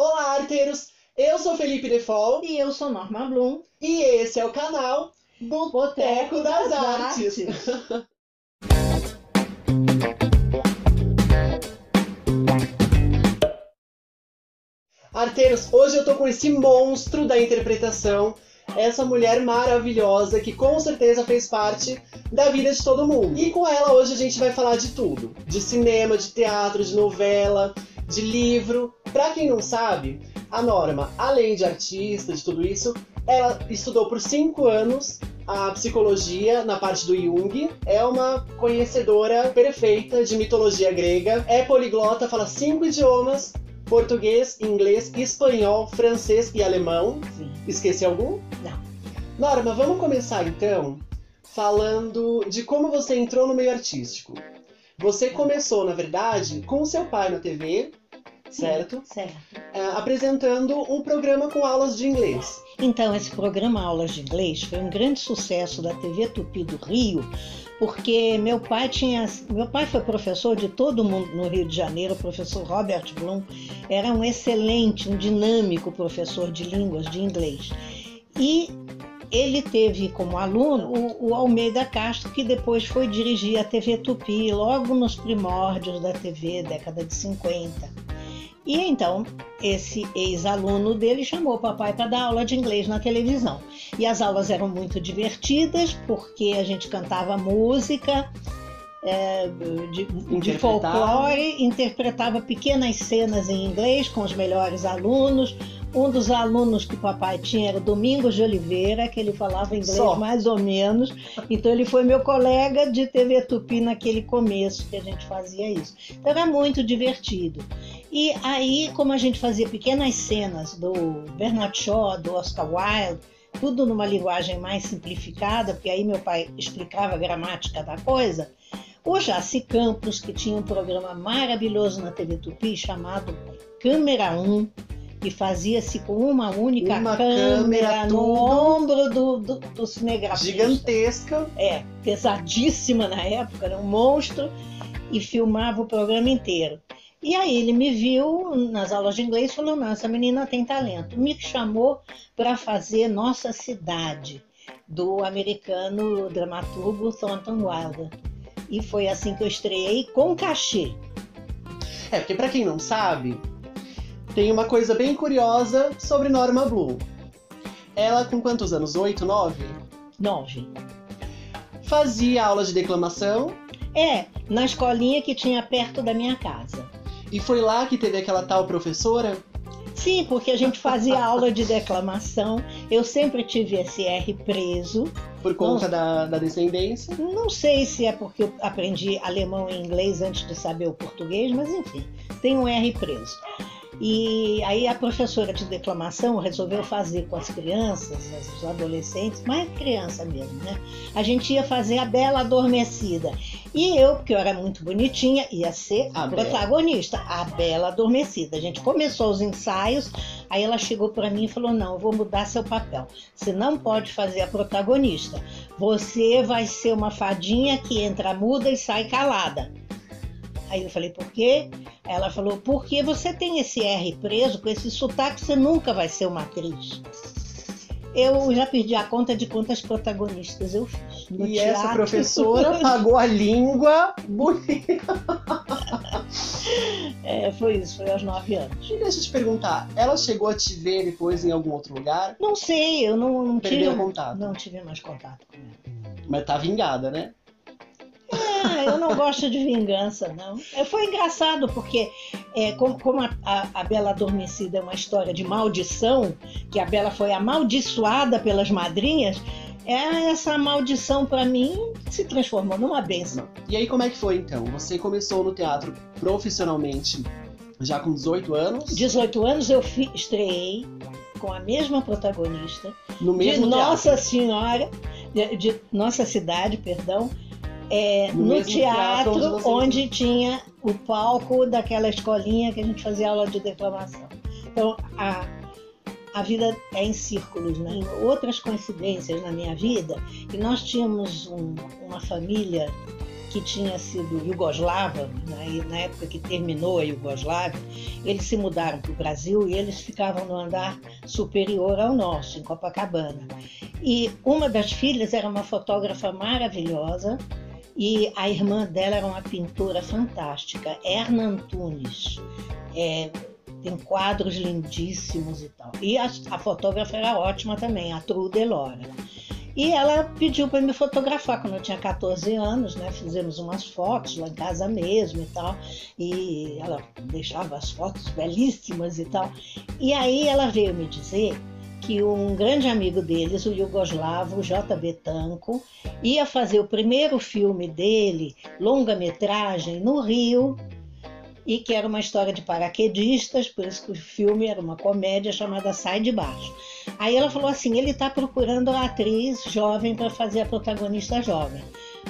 Olá, arteiros! Eu sou Felipe Defol E eu sou Norma Blum, e esse é o canal do Boteco das Artes. Arteiros, hoje eu tô com esse monstro da interpretação, essa mulher maravilhosa que com certeza fez parte da vida de todo mundo. E com ela hoje a gente vai falar de tudo, de cinema, de teatro, de novela, de livro. Pra quem não sabe, a Norma, além de artista, de tudo isso, ela estudou por 5 anos a psicologia na parte do Jung, é uma conhecedora perfeita de mitologia grega, é poliglota, fala 5 idiomas, português, inglês, espanhol, francês e alemão. Sim. Esqueci algum? Não. Norma, vamos começar então falando de como você entrou no meio artístico. Você começou, na verdade, com o seu pai na TV, certo? Certo. Apresentando um programa com aulas de inglês. Então, esse programa Aulas de Inglês foi um grande sucesso da TV Tupi do Rio, porque meu pai foi professor de todo mundo no Rio de Janeiro, o professor Robert Blum, era um excelente, um dinâmico professor de línguas, de inglês. E ele teve como aluno o Almeida Castro, que depois foi dirigir a TV Tupi, logo nos primórdios da TV, década de 50. E então, esse ex-aluno dele chamou o papai para dar aula de inglês na televisão. E as aulas eram muito divertidas, porque a gente cantava música de folclore, interpretava pequenas cenas em inglês com os melhores alunos. Um dos alunos que o papai tinha era o Domingos de Oliveira, que ele falava inglês mais ou menos. Então ele foi meu colega de TV Tupi naquele começo que a gente fazia isso. Então era muito divertido. E aí, como a gente fazia pequenas cenas do Bernard Shaw, do Oscar Wilde, tudo numa linguagem mais simplificada, porque aí meu pai explicava a gramática da coisa, o Jaci Campos, que tinha um programa maravilhoso na TV Tupi chamado Câmera 1, que fazia-se com uma única câmera no ombro do cinegrafista. Gigantesca. Pesadíssima na época, era um monstro, e filmava o programa inteiro. E aí ele me viu nas aulas de inglês e falou, não, essa menina tem talento. Me chamou para fazer Nossa Cidade, do americano dramaturgo Thornton Wilder. E foi assim que eu estreiei com cachê. Porque para quem não sabe, tem uma coisa bem curiosa sobre Norma Blum. Ela com quantos anos? 8, 9? 9. Fazia aula de declamação. Na escolinha que tinha perto da minha casa. E foi lá que teve aquela tal professora? Sim, porque a gente fazia aula de declamação. Eu sempre tive esse R preso. Por conta da descendência? Não sei se é porque eu aprendi alemão e inglês antes de saber o português, mas enfim, tem um R preso. E aí a professora de declamação resolveu fazer com as crianças, os adolescentes, mais criança mesmo, né? A gente ia fazer a Bela Adormecida. E eu, porque eu era muito bonitinha, ia ser a protagonista, a Bela Adormecida. A gente começou os ensaios, aí ela chegou para mim e falou, não, eu vou mudar seu papel. Você não pode fazer a protagonista. Você vai ser uma fadinha que entra muda e sai calada. Aí eu falei, por quê? Ela falou, porque você tem esse R preso, com esse sotaque, você nunca vai ser uma atriz. Eu já perdi a conta de quantas protagonistas eu fiz. No teatro. Essa professora pagou a língua bonita. Foi isso, foi aos 9 anos. E deixa eu te perguntar, ela chegou a te ver depois em algum outro lugar? Não sei, eu não tive... Perdeu contato? Não tive mais contato com ela. Mas tá vingada, né? Eu não gosto de vingança, não. Foi engraçado, porque como a Bela Adormecida é uma história de maldição, que a Bela foi amaldiçoada pelas madrinhas, essa maldição, para mim, se transformou numa bênção. E aí, como é que foi, então? Você começou no teatro profissionalmente já com 18 anos? 18 anos eu estreiei com a mesma protagonista, no mesmo de teatro. Nossa Senhora, de Nossa Cidade, perdão, no teatro onde tinha o palco daquela escolinha que a gente fazia aula de declamação. Então, a vida é em círculos, né? Outras coincidências na minha vida, que nós tínhamos uma família que tinha sido iugoslava, né, na época que terminou a Iugoslávia, eles se mudaram para o Brasil e eles ficavam no andar superior ao nosso, em Copacabana. E uma das filhas era uma fotógrafa maravilhosa e a irmã dela era uma pintora fantástica, Erna Antunes. Tem quadros lindíssimos e tal. E a fotógrafa era ótima também, a Trude Elora. E ela pediu para me fotografar quando eu tinha 14 anos, né? Fizemos umas fotos lá em casa mesmo e tal. E ela deixava as fotos belíssimas e tal. E aí ela veio me dizer que um grande amigo deles, o iugoslavo J.B. Tanko, ia fazer o primeiro filme dele, longa-metragem, no Rio, e que era uma história de paraquedistas, por isso que o filme era uma comédia chamada Sai de Baixo. Aí ela falou assim, ele está procurando uma atriz jovem para fazer a protagonista jovem.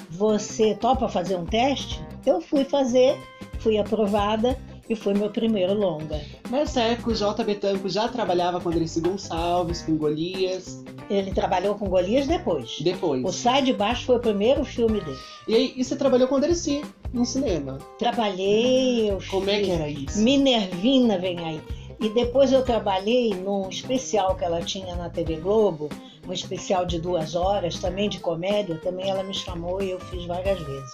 Você topa fazer um teste? Eu fui fazer, fui aprovada e foi meu primeiro longa. Nessa época, o J.B. Tanco já trabalhava com Dercy Gonçalves, com Golias. Ele trabalhou com Golias depois. O Sai de Baixo foi o primeiro filme dele. E aí, você trabalhou com Dercy no cinema? Trabalhei. Como é que era isso? Minervina vem aí. E depois eu trabalhei num especial que ela tinha na TV Globo, um especial de 2 horas, também de comédia, também ela me chamou e eu fiz várias vezes.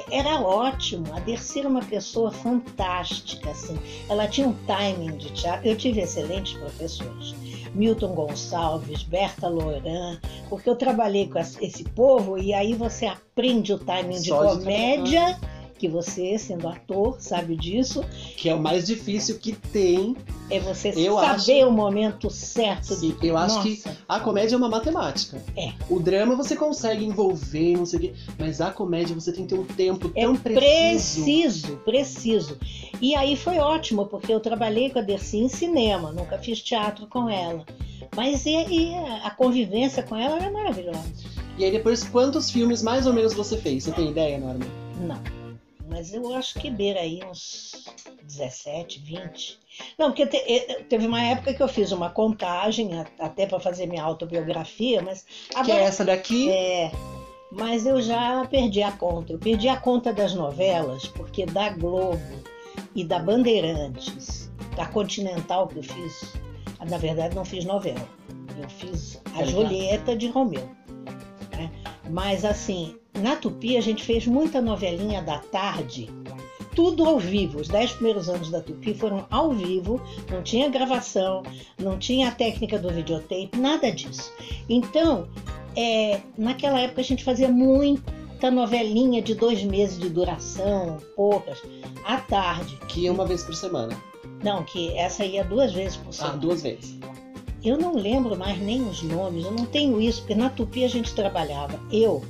Era ótimo, a Dercy era uma pessoa fantástica, assim. Ela tinha um timing de teatro, eu tive excelentes professores. Milton Gonçalves, Berta Loran, porque eu trabalhei com esse povo e aí você aprende o timing de comédia, que você, sendo ator, sabe disso. Que é o mais difícil que tem. É você saber o momento certo. Sim, eu acho que a comédia é uma matemática. O drama você consegue envolver, não sei o quê, mas a comédia você tem que ter um tempo tão preciso. Preciso. E aí foi ótimo, porque eu trabalhei com a Dercy em cinema, nunca fiz teatro com ela. Mas a convivência com ela era maravilhosa. E aí depois, quantos filmes mais ou menos você fez? Você tem ideia, Norma? Não. Mas eu acho que beira aí uns 17, 20. Não, porque teve uma época que eu fiz uma contagem, até para fazer minha autobiografia, mas... Agora, que é essa daqui? Mas eu já perdi a conta. Eu perdi a conta das novelas, porque da Globo e da Bandeirantes, da Continental que eu fiz, na verdade não fiz novela, eu fiz a Julieta de Romeu. Né? Mas assim... Na Tupi, a gente fez muita novelinha da tarde, tudo ao vivo. Os 10 primeiros anos da Tupi foram ao vivo, não tinha gravação, não tinha a técnica do videotape, nada disso. Então, naquela época a gente fazia muita novelinha de 2 meses de duração, poucas, à tarde. Que ia uma vez por semana? Não, que essa ia 2 vezes por semana. 2 vezes. Eu não lembro mais nem os nomes, eu não tenho isso, porque na Tupi a gente trabalhava, eu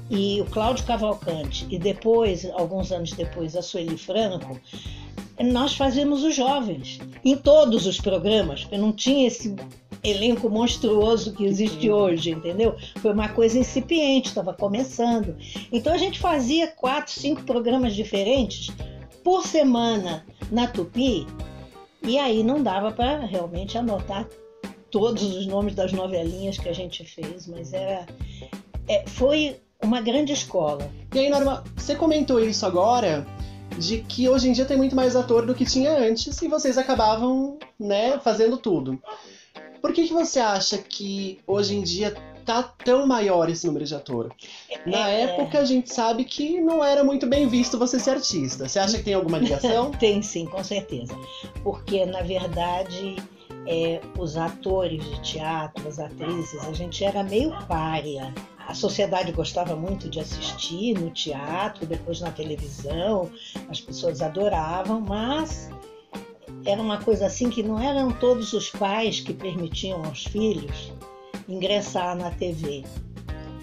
e o Cláudio Cavalcante, e depois, alguns anos depois, a Sueli Franco, nós fazíamos os jovens, em todos os programas, porque não tinha esse elenco monstruoso que existe hoje, entendeu? Foi uma coisa incipiente, estava começando. Então a gente fazia 4, 5 programas diferentes por semana na Tupi, e aí não dava para realmente anotar todos os nomes das novelinhas que a gente fez, mas foi uma grande escola. E aí, Norma, você comentou isso agora, de que hoje em dia tem muito mais ator do que tinha antes, e vocês acabavam, né, fazendo tudo. Por que você acha que hoje em dia tá tão maior esse número de ator? Na época, a gente sabe que não era muito bem visto você ser artista. Você acha que tem alguma ligação? Tem sim, com certeza. Porque, na verdade, os atores de teatro, as atrizes, a gente era meio pária. A sociedade gostava muito de assistir no teatro, depois na televisão, as pessoas adoravam, mas era uma coisa assim que não eram todos os pais que permitiam aos filhos ingressar na TV,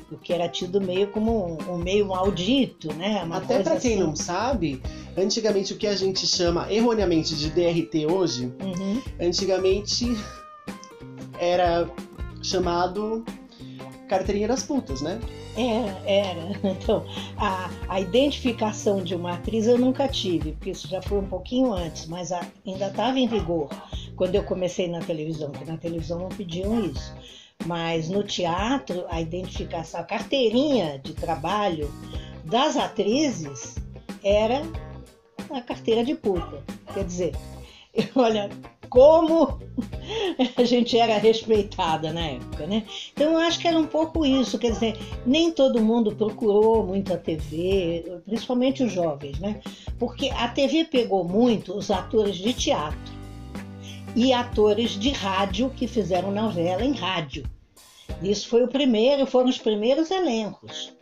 o que era tido meio como um meio maldito, né? Até para quem não sabe, antigamente o que a gente chama erroneamente de DRT hoje, antigamente era chamado carteirinha das putas, né? Era. Então, a identificação de uma atriz eu nunca tive, porque isso já foi um pouquinho antes, mas ainda estava em vigor quando eu comecei na televisão, porque na televisão não pediam isso. Mas no teatro, a identificação, a carteirinha de trabalho das atrizes era a carteira de puta. Quer dizer, olha como a gente era respeitada na época, né? Então eu acho que era um pouco isso, quer dizer, nem todo mundo procurou muito a TV, principalmente os jovens, né? Porque a TV pegou muito os atores de teatro e atores de rádio que fizeram novela em rádio. Isso foi foram os primeiros elencos,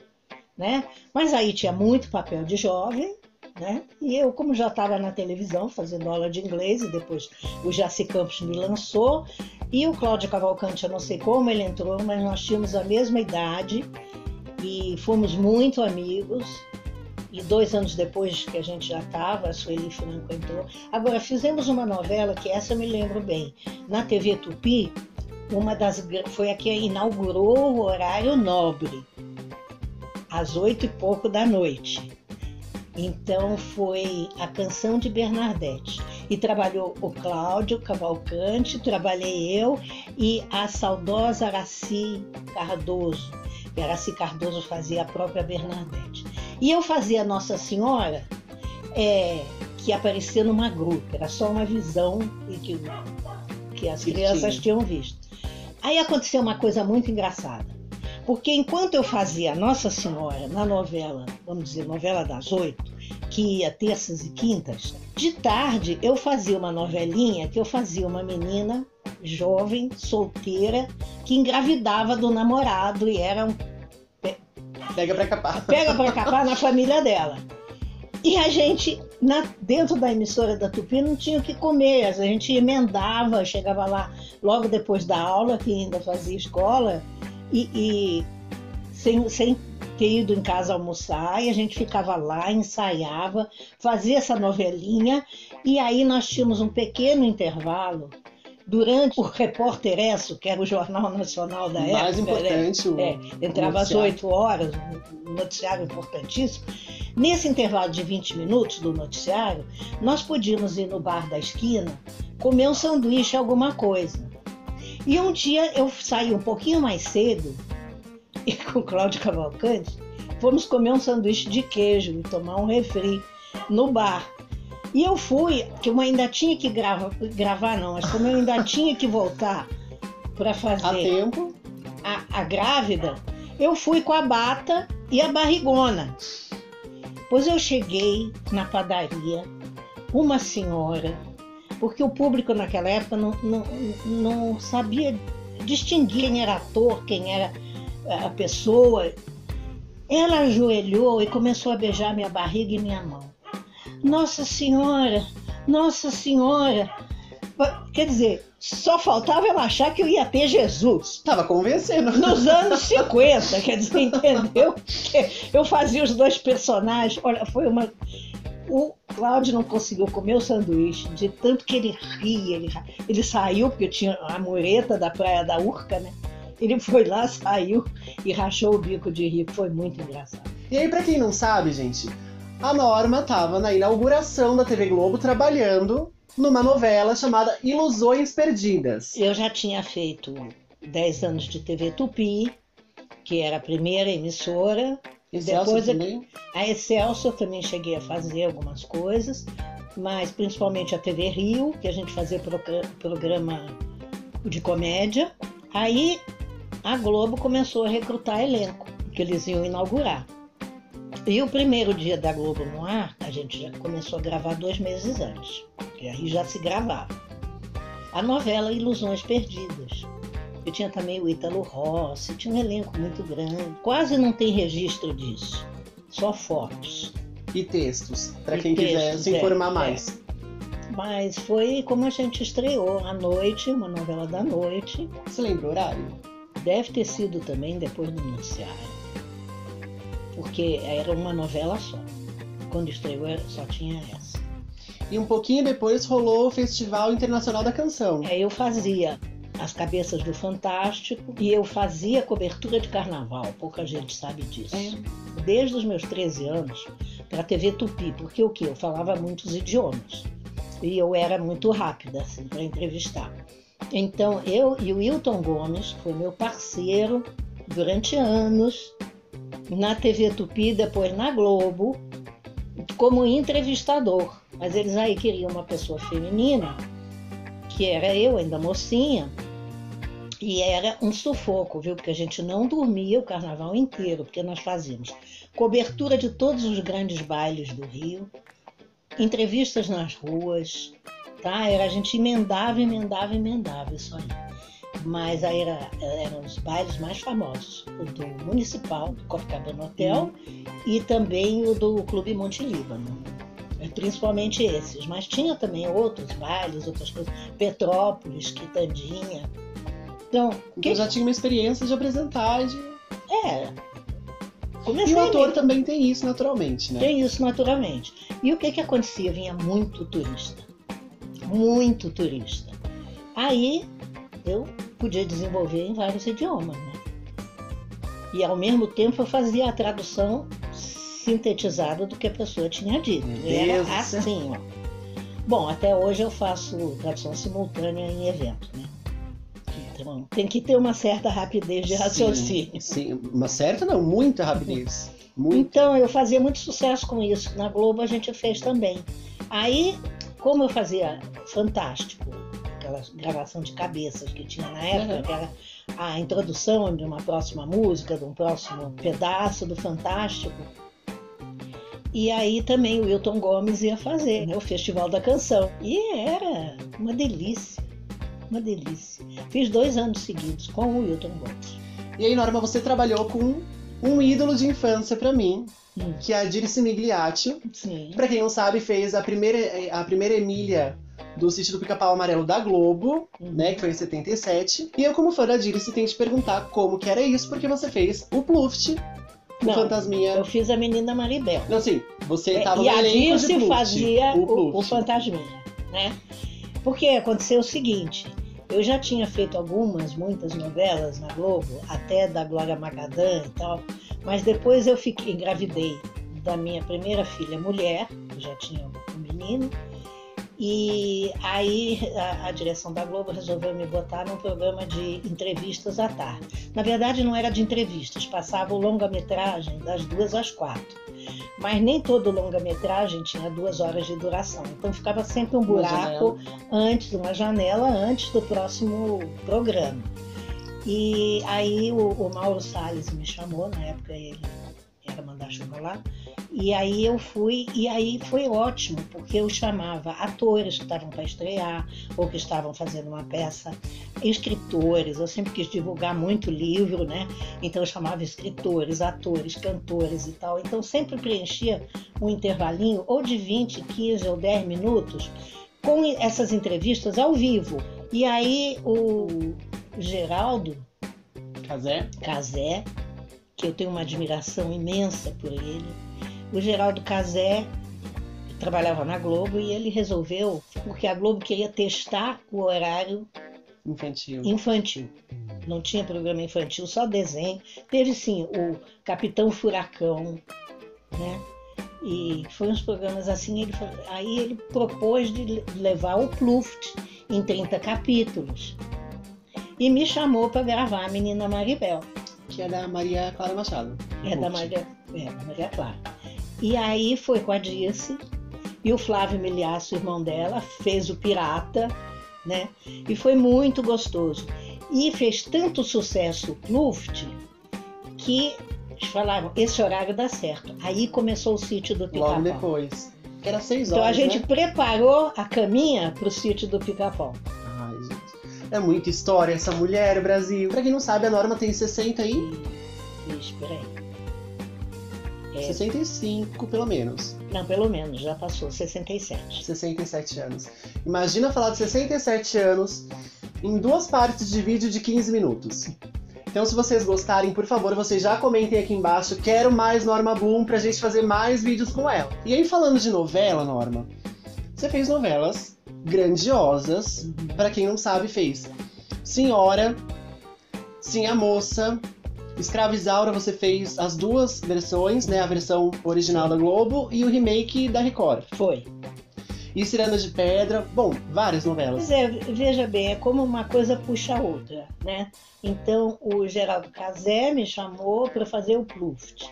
né? Mas aí tinha muito papel de jovem, né? E eu, como já estava na televisão fazendo aula de inglês, e depois o Jaci Campos me lançou, e o Cláudio Cavalcante, eu não sei como ele entrou, mas nós tínhamos a mesma idade e fomos muito amigos. E 2 anos depois que a gente já estava, a Sueli Franco entrou. Agora, fizemos uma novela, que essa eu me lembro bem, na TV Tupi, foi a que inaugurou o horário nobre, às 8 e pouco da noite. Então foi A Canção de Bernadette. E trabalhou o Cláudio Cavalcante, trabalhei eu e a saudosa Araci Cardoso. E Araci Cardoso fazia a própria Bernadette. E eu fazia Nossa Senhora, que aparecia numa gruta, era só uma visão que as crianças tinham visto. Aí aconteceu uma coisa muito engraçada, porque enquanto eu fazia Nossa Senhora na novela, vamos dizer, novela das 8, que ia terças e quintas, de tarde eu fazia uma novelinha que eu fazia uma menina jovem, solteira, que engravidava do namorado e era um pega pra capar. Pega pra capar na família dela. E a gente, dentro da emissora da Tupi, não tinha o que comer. A gente emendava, chegava lá logo depois da aula, que ainda fazia escola, e sem ter ido em casa almoçar, e a gente ficava lá, ensaiava, fazia essa novelinha, e aí nós tínhamos um pequeno intervalo durante o Repórter Esso, que era o Jornal Nacional da época. Mais importante, entrava às 8 horas, um noticiário importantíssimo. Nesse intervalo de 20 minutos do noticiário, nós podíamos ir no bar da esquina, comer um sanduíche, alguma coisa. E um dia eu saí um pouquinho mais cedo, e com o Cláudio Cavalcante, fomos comer um sanduíche de queijo e tomar um refri no bar. E eu fui, que eu ainda tinha que gravar não, mas como eu ainda tinha que voltar para fazer a tempo. A grávida, eu fui com a bata e a barrigona. Pois eu cheguei na padaria, uma senhora, porque o público naquela época não sabia distinguir quem era ator, quem era a pessoa. Ela ajoelhou e começou a beijar minha barriga e minha mão. Nossa Senhora, Nossa Senhora. Quer dizer, só faltava ela achar que eu ia ter Jesus. Tava convencendo. Nos anos 50, quer dizer, entendeu? Eu fazia os dois personagens. Olha, foi uma... O Cláudio não conseguiu comer o sanduíche, de tanto que ele ria. Ele saiu, porque tinha a mureta da Praia da Urca, né? Ele foi lá, saiu e rachou o bico de rir. Foi muito engraçado. E aí, pra quem não sabe, gente, a Norma estava na inauguração da TV Globo trabalhando numa novela chamada Ilusões Perdidas. Eu já tinha feito 10 anos de TV Tupi, que era a primeira emissora. Excelsior também? A Excelsior também cheguei a fazer algumas coisas, mas principalmente a TV Rio, que a gente fazia programa de comédia. Aí a Globo começou a recrutar elenco, que eles iam inaugurar. E o primeiro dia da Globo no ar, a gente já começou a gravar 2 meses antes, e aí já se gravava. A novela Ilusões Perdidas. Eu tinha também o Ítalo Rossi, tinha um elenco muito grande. Quase não tem registro disso, só fotos. E textos, para quem quiser se informar mais. Mas foi como a gente estreou à noite, uma novela da noite. Você lembra o horário? Deve ter sido também depois do noticiário. Porque era uma novela só. Quando estreou só tinha essa. E um pouquinho depois rolou o Festival Internacional da Canção. Eu fazia As Cabeças do Fantástico e eu fazia cobertura de carnaval. Pouca gente sabe disso. Desde os meus 13 anos, para a TV Tupi. Porque o quê? Eu falava muitos idiomas. E eu era muito rápida, assim, para entrevistar. Então, eu e o Wilton Gomes, que foi meu parceiro durante anos, na TV Tupi, depois na Globo, como entrevistador. Mas eles aí queriam uma pessoa feminina, que era eu, ainda mocinha, e era um sufoco, viu? Porque a gente não dormia o carnaval inteiro, porque nós fazíamos cobertura de todos os grandes bailes do Rio, entrevistas nas ruas, tá? A gente emendava isso aí. Mas aí eram os bailes mais famosos, o do Municipal, do Copacabana Hotel, e também o do Clube Monte Líbano. Principalmente esses, mas tinha também outros bailes, outras coisas, Petrópolis, Quitandinha. Então já tinha uma experiência de apresentar. Comecei e o ator também tem isso naturalmente, né? Tem isso naturalmente. E o que acontecia? Vinha muito turista. Muito turista. Aí eu podia desenvolver em vários idiomas, né? E ao mesmo tempo eu fazia a tradução sintetizada do que a pessoa tinha dito. Era assim, ó. Bom, até hoje eu faço tradução simultânea em evento, né? Então, tem que ter uma certa rapidez de raciocínio. Sim, uma certa não, muita rapidez. Muito. Então, eu fazia muito sucesso com isso. Na Globo a gente fez também. Aí, como eu fazia Fantástico, aquela gravação de cabeças que tinha na época, que era a introdução de uma próxima música, de um próximo pedaço do Fantástico. E aí também o Wilton Gomes ia fazer, né, o Festival da Canção. E era uma delícia, uma delícia. Fiz 2 anos seguidos com o Wilton Gomes. E aí, Norma, você trabalhou com um ídolo de infância pra mim, que é a Dirce Migliaccio. Sim. Pra quem não sabe, fez a primeira Emília do Sítio do Pica-Pau Amarelo da Globo, né, que foi em 77. E eu, como fã da Dirce, tenho que te perguntar como que era isso, porque você fez o Pluft, o Fantasminha. Eu fiz a Menina Maribel. Não, sim, você estava no elenco de Pluft. E a Dirce fazia o Fantasminha, né? Porque aconteceu o seguinte, eu já tinha feito muitas novelas na Globo, até da Glória Magadã e tal, mas depois eu engravidei da minha primeira filha mulher, eu já tinha um menino, e aí a direção da Globo resolveu me botar num programa de entrevistas à tarde. Na verdade não era de entrevistas, passava o longa-metragem das 2 às 4. Mas nem todo longa-metragem tinha 2 horas de duração. Então ficava sempre um buraco uma janela antes do próximo programa. E aí o Mauro Salles me chamou, na época ele era mandar-chuva lá, e aí eu fui, e aí foi ótimo, porque eu chamava atores que estavam para estrear, ou que estavam fazendo uma peça, escritores, eu sempre quis divulgar muito livro, né? Então eu chamava escritores, atores, cantores e tal, então sempre preenchia um intervalinho, ou de 20, 15 ou 10 minutos, com essas entrevistas ao vivo. E aí o Geraldo Cazé, que eu tenho uma admiração imensa por ele. O Geraldo Cazé trabalhava na Globo e ele resolveu, porque a Globo queria testar o horário infantil. Não tinha programa infantil, só desenho. Teve sim o Capitão Furacão, né? E foi uns programas assim, aí ele propôs de levar o Pluft em 30 capítulos. E me chamou para gravar a Menina Maribel. Que é da Maria Clara Machado. Da Maria Clara. E aí foi com a Dirce, e o Flávio Miliasso, irmão dela, fez o Pirata, né? E foi muito gostoso. E fez tanto sucesso o Pluft, que eles falaram, esse horário dá certo. Aí começou o Sítio do Pica-Pau. Logo depois. Que era 6 horas, então a gente né? preparou a caminha para o Sítio do Pica-Pau. Ai, gente. É muita história essa mulher, Brasil. Pra quem não sabe, a Norma tem 60 aí. Espera aí. 65, pelo menos. Não, pelo menos, já passou, 67. 67 anos. Imagina falar de 67 anos em 2 partes de vídeo de 15 minutos. Então, se vocês gostarem, por favor, vocês já comentem aqui embaixo. Quero mais Norma Bloom pra gente fazer mais vídeos com ela. E aí, falando de novela, Norma, você fez novelas grandiosas. Pra quem não sabe, fez Senhora, Sim a Moça, Escrava Isaura, você fez as 2 versões, né? A versão original da Globo e o remake da Record. Foi. E Ciranda de Pedra, bom, várias novelas. Pois é, veja bem, é como uma coisa puxa a outra, né? Então o Geraldo Cazé me chamou para fazer o Pluft.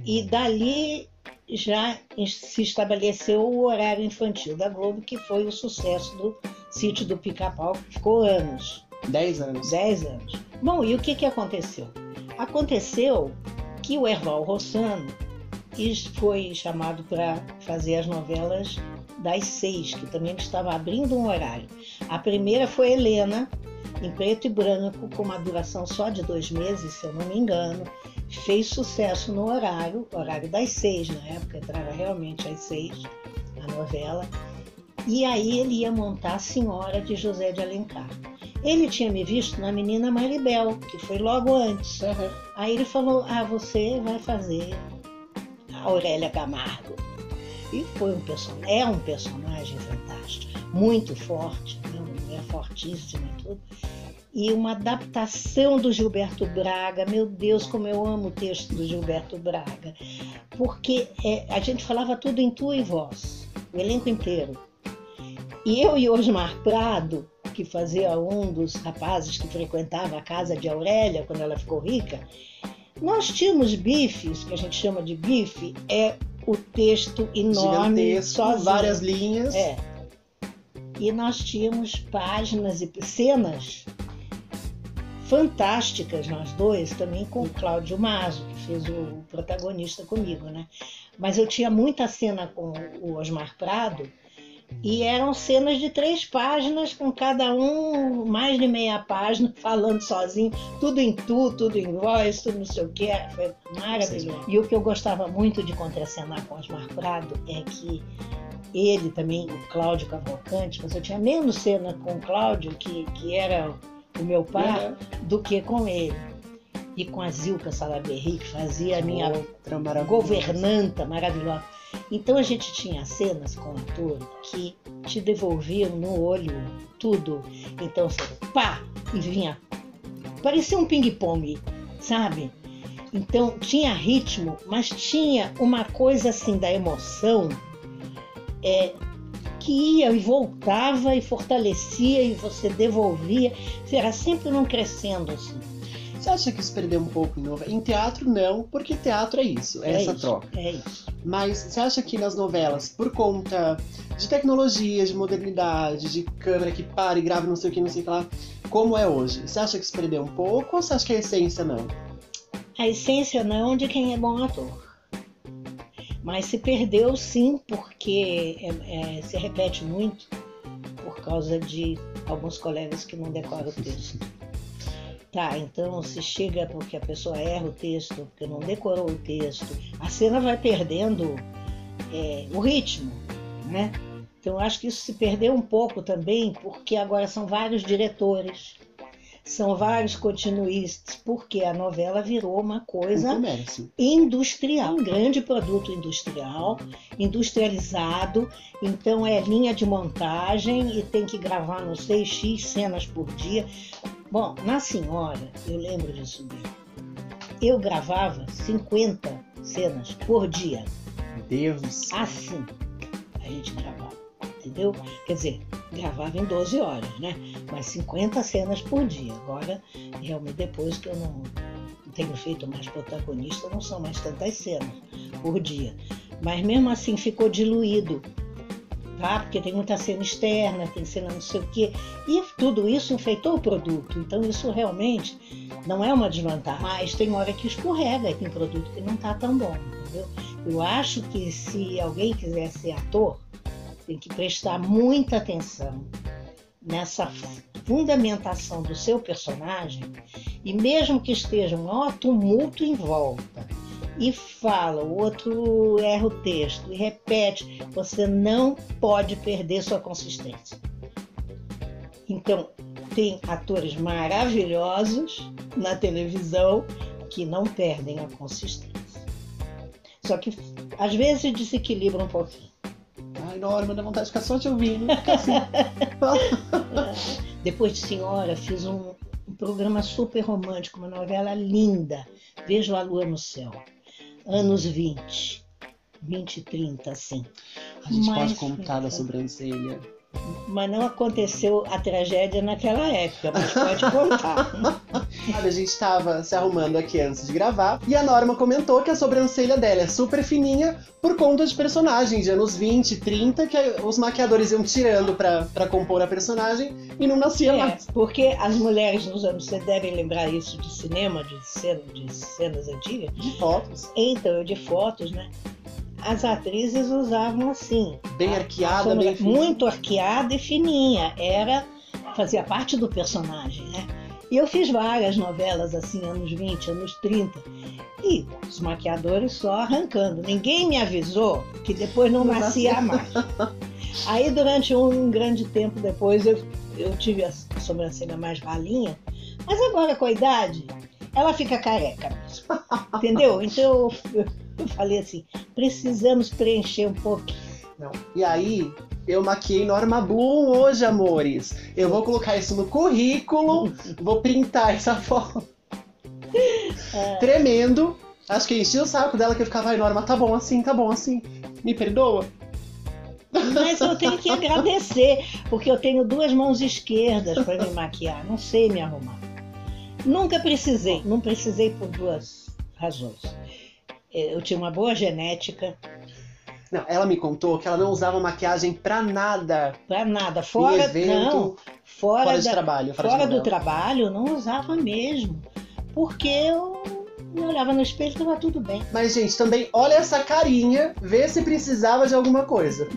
E dali já se estabeleceu o horário infantil da Globo, que foi o sucesso do Sítio do Pica-Pau, que ficou anos. 10 anos. 10 anos. Bom, e o que aconteceu? Aconteceu que o Erval Rossano foi chamado para fazer as novelas das 6, que também estava abrindo um horário. A primeira foi Helena, em preto e branco, com uma duração só de 2 meses, se eu não me engano. Fez sucesso no horário das 6, na época entrava realmente às 6 a novela. E aí ele ia montar A Senhora de José de Alencar. Ele tinha me visto na Menina Maribel, que foi logo antes. Uhum. Aí ele falou, você vai fazer a Aurélia Camargo. E é um personagem fantástico, muito forte, né? Uma mulher fortíssima e tudo. E uma adaptação do Gilberto Braga. Meu Deus, como eu amo o texto do Gilberto Braga. Porque a gente falava tudo em tu e voz, o elenco inteiro. E eu e Osmar Prado, que fazia um dos rapazes que frequentava a casa de Aurélia quando ela ficou rica, nós tínhamos bifes, que a gente chama de bife, o texto enorme, gigantesco, sozinho. Várias linhas. E nós tínhamos páginas e cenas fantásticas, nós dois, também com o Cláudio Maso, que fez o protagonista comigo, né? Mas eu tinha muita cena com o Osmar Prado, e eram cenas de 3 páginas, com cada um mais de meia página, falando sozinho, tudo em tu, tudo em voz, tudo não sei o que, foi maravilhoso. E o que eu gostava muito de contracenar com o Osmar Prado é que ele também, o Cláudio Cavalcante, mas eu tinha menos cena com o Cláudio, que era o meu par, do que com ele. E com a Zilka Salaberry, que fazia a minha governanta maravilhosa. Então a gente tinha cenas com o ator que te devolviam no olho tudo. Então você pá, e vinha. Parecia um ping-pong, sabe? Então tinha ritmo, mas tinha uma coisa assim da emoção que ia e voltava e fortalecia e você devolvia. Era sempre num crescendo assim. Você acha que isso perdeu um pouco em novela? Em teatro não, porque teatro é isso, essa troca. É isso. Mas você acha que nas novelas, por conta de tecnologia, de modernidade, de câmera que para e grava não sei o que lá, como é hoje, você acha que isso perdeu um pouco ou você acha que a essência não? A essência não de quem é bom ator. Mas se perdeu sim, porque se repete muito por causa de alguns colegas que não decoram o texto. Tá, então se chega porque a pessoa erra o texto, porque não decorou o texto, a cena vai perdendo o ritmo, né? Então eu acho que isso se perdeu um pouco também, porque agora são vários diretores, são vários continuistas, porque a novela virou uma coisa industrial, um grande produto industrial, industrializado, então é linha de montagem e tem que gravar, não sei, X cenas por dia. Bom, na Senhora, eu lembro disso bem, eu gravava 50 cenas por dia. Meu Deus! Assim, a gente gravava, entendeu? Quer dizer, gravava em 12 horas, né? Mas 50 cenas por dia. Agora, realmente, depois que eu não tenho feito mais protagonista, não são mais tantas cenas por dia. Mas mesmo assim ficou diluído. Tá? Porque tem muita cena externa, tem cena não sei o quê, e tudo isso enfeitou o produto, então isso realmente não é uma desvantagem, mas tem hora que escorrega e tem produto que não está tão bom, entendeu? Eu acho que se alguém quiser ser ator, tem que prestar muita atenção nessa fundamentação do seu personagem, e mesmo que esteja um maior tumulto em volta, e fala, o outro erra o texto e repete, você não pode perder sua consistência. Então, tem atores maravilhosos na televisão que não perdem a consistência. Só que, às vezes, desequilibra um pouquinho. Ai, Norma, dá vontade de ficar só te ouvindo. Fica assim. Depois de Senhora, fiz um programa super romântico, uma novela linda, Vejo a Lua no Céu. Anos 20 e 30, assim. A gente pode contar da sobrancelha. Mas não aconteceu a tragédia naquela época, mas pode contar. A gente estava se arrumando aqui antes de gravar e a Norma comentou que a sobrancelha dela é super fininha por conta de personagem de anos 20, 30, que os maquiadores iam tirando pra compor a personagem e não nascia mais. Porque as mulheres nos anos, você deve lembrar isso de cinema, de cenas antigas. De fotos. Então, de fotos, né? As atrizes usavam assim. Bem arqueada, bem fininha. Muito arqueada e fininha. Fazia parte do personagem, né? E eu fiz várias novelas assim, anos 20, anos 30. E os maquiadores só arrancando. Ninguém me avisou que depois não nascia mais. Aí, durante um grande tempo depois, eu tive a sobrancelha mais ralinha. Mas agora, com a idade, ela fica careca mesmo. Entendeu? Então, eu falei assim, precisamos preencher um pouquinho. Não. E aí, eu maquiei Norma Bloom hoje, amores. Eu vou colocar isso no currículo, vou printar essa foto. Tremendo. Acho que enchi o saco dela que eu ficava, ai, Norma, tá bom assim, me perdoa? Mas eu tenho que agradecer, porque eu tenho 2 mãos esquerdas para me maquiar, não sei me arrumar. Nunca precisei, não precisei por 2 razões. Eu tinha uma boa genética. Não, ela me contou que ela não usava maquiagem pra nada. Pra nada. Em Fora, evento, não, fora de trabalho. Fora do trabalho, eu não usava mesmo. Porque eu me olhava no espelho e estava tudo bem. Mas, gente, também olha essa carinha, vê se precisava de alguma coisa.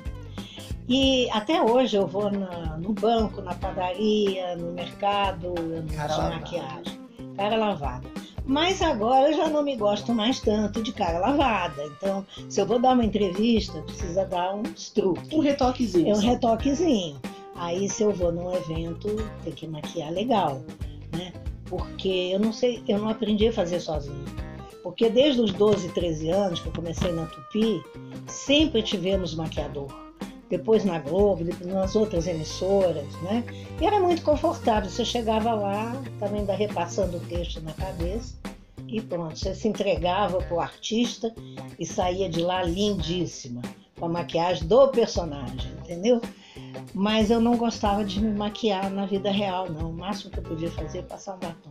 E até hoje eu vou no banco, na padaria, no mercado, eu não uso maquiagem. Cara lavada. Mas agora eu já não me gosto mais tanto de cara lavada. Então, se eu vou dar uma entrevista, precisa dar uns truques. Um retoquezinho. É um retoquezinho. Aí, se eu vou num evento, tem que maquiar legal, né? Porque eu não sei, eu não aprendi a fazer sozinho. Porque desde os 12, 13 anos que eu comecei na Tupi, sempre tivemos maquiador. Depois na Globo, depois nas outras emissoras, né? E era muito confortável. Você chegava lá, estava ainda repassando o texto na cabeça e pronto. Você se entregava para o artista e saía de lá lindíssima, com a maquiagem do personagem, entendeu? Mas eu não gostava de me maquiar na vida real, não. O máximo que eu podia fazer é passar um batom.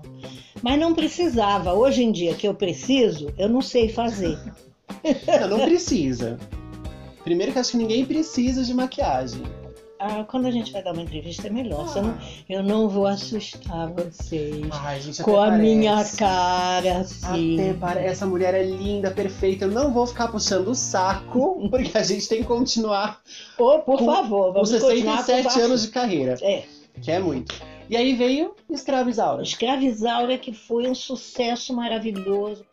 Mas não precisava. Hoje em dia que eu preciso, eu não sei fazer. Não precisa. Primeiro que acho que ninguém precisa de maquiagem. Quando a gente vai dar uma entrevista é melhor. Eu não vou assustar vocês. Ai, gente, com a parece. Minha cara, assim. Essa mulher é linda, perfeita. Eu não vou ficar puxando o saco, porque a gente tem que continuar. Por favor, com vamos continuar 67 anos de carreira. É. Que é muito. E aí veio Escrava Isaura. Escrava Isaura, que foi um sucesso maravilhoso.